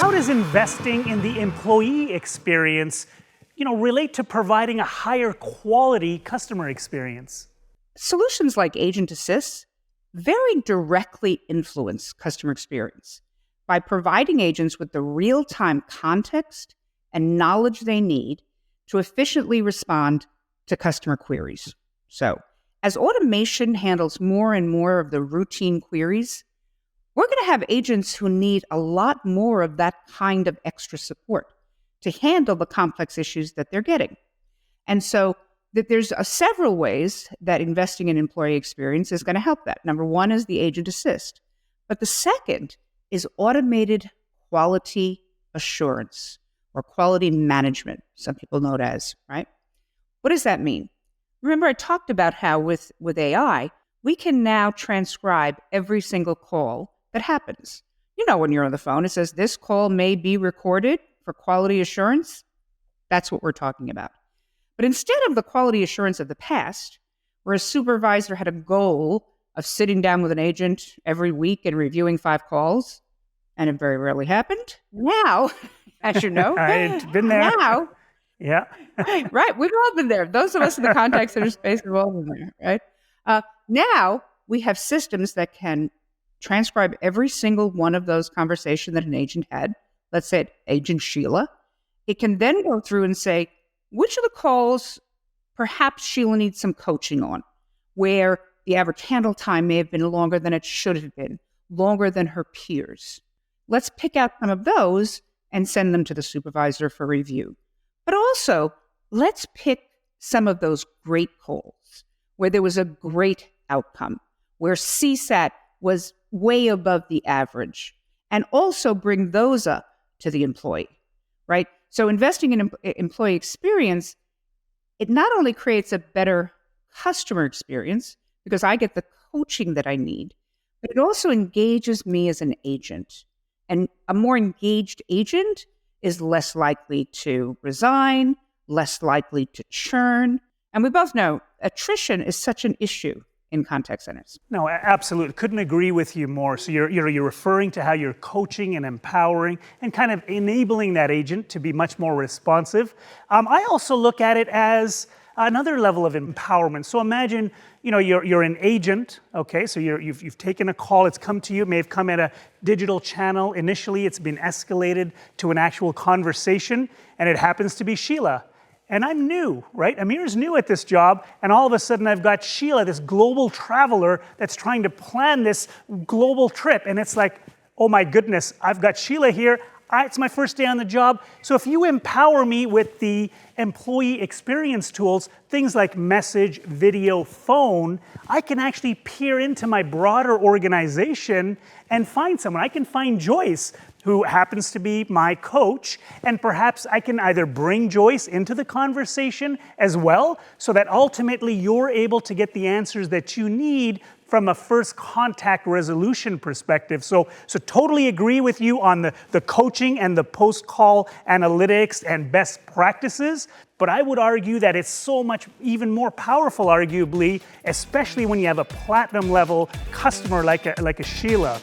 how does investing in the employee experience, relate to providing a higher quality customer experience? Solutions like Agent Assist very directly influence customer experience by providing agents with the real-time context and knowledge they need to efficiently respond to customer queries. So, as automation handles more and more of the routine queries, we're going to have agents who need a lot more of that kind of extra support to handle the complex issues that they're getting. And so there's several ways that investing in employee experience is going to help that. Number one is the Agent Assist. But the second is automated quality assurance or quality management, some people know it as, right? What does that mean? Remember, I talked about how with AI, we can now transcribe every single call that happens. When you're on the phone, it says this call may be recorded for quality assurance. That's what we're talking about. But instead of the quality assurance of the past, where a supervisor had a goal of sitting down with an agent every week and reviewing 5 calls, and it very rarely happened. Now, as you know, I've been there. Now, yeah, right. We've all been there. Those of us in the contact center space have all been there, right? Now we have systems that can transcribe every single one of those conversations that an agent had. Let's say Agent Sheila. It can then go through and say, which of the calls perhaps Sheila needs some coaching on, where the average handle time may have been longer than it should have been, longer than her peers. Let's pick out some of those and send them to the supervisor for review. But also, let's pick some of those great calls where there was a great outcome, where CSAT was way above the average, and also bring those up to the employee, right? So investing in employee experience, it not only creates a better customer experience because I get the coaching that I need, but it also engages me as an agent. And a more engaged agent is less likely to resign, less likely to churn. And we both know attrition is such an issue in contact centers. No, absolutely. Couldn't agree with you more. So you're referring to how you're coaching and empowering and kind of enabling that agent to be much more responsive. I also look at it as another level of empowerment. So imagine, you're an agent, okay? So you've taken a call, it's come to you, it may have come at a digital channel. Initially, it's been escalated to an actual conversation, and it happens to be Sheila. And I'm new, right? Amir's new at this job, and all of a sudden I've got Sheila, this global traveler that's trying to plan this global trip. And it's like, oh my goodness, I've got Sheila here. It's my first day on the job. So if you empower me with the employee experience tools, things like message, video, phone, I can actually peer into my broader organization and find someone. I can find Joyce, who happens to be my coach, and perhaps I can either bring Joyce into the conversation as well, so that ultimately you're able to get the answers that you need from a first contact resolution perspective. So totally agree with you on the coaching and the post-call analytics and best practices, but I would argue that it's so much even more powerful, arguably, especially when you have a platinum level customer like a Sheila.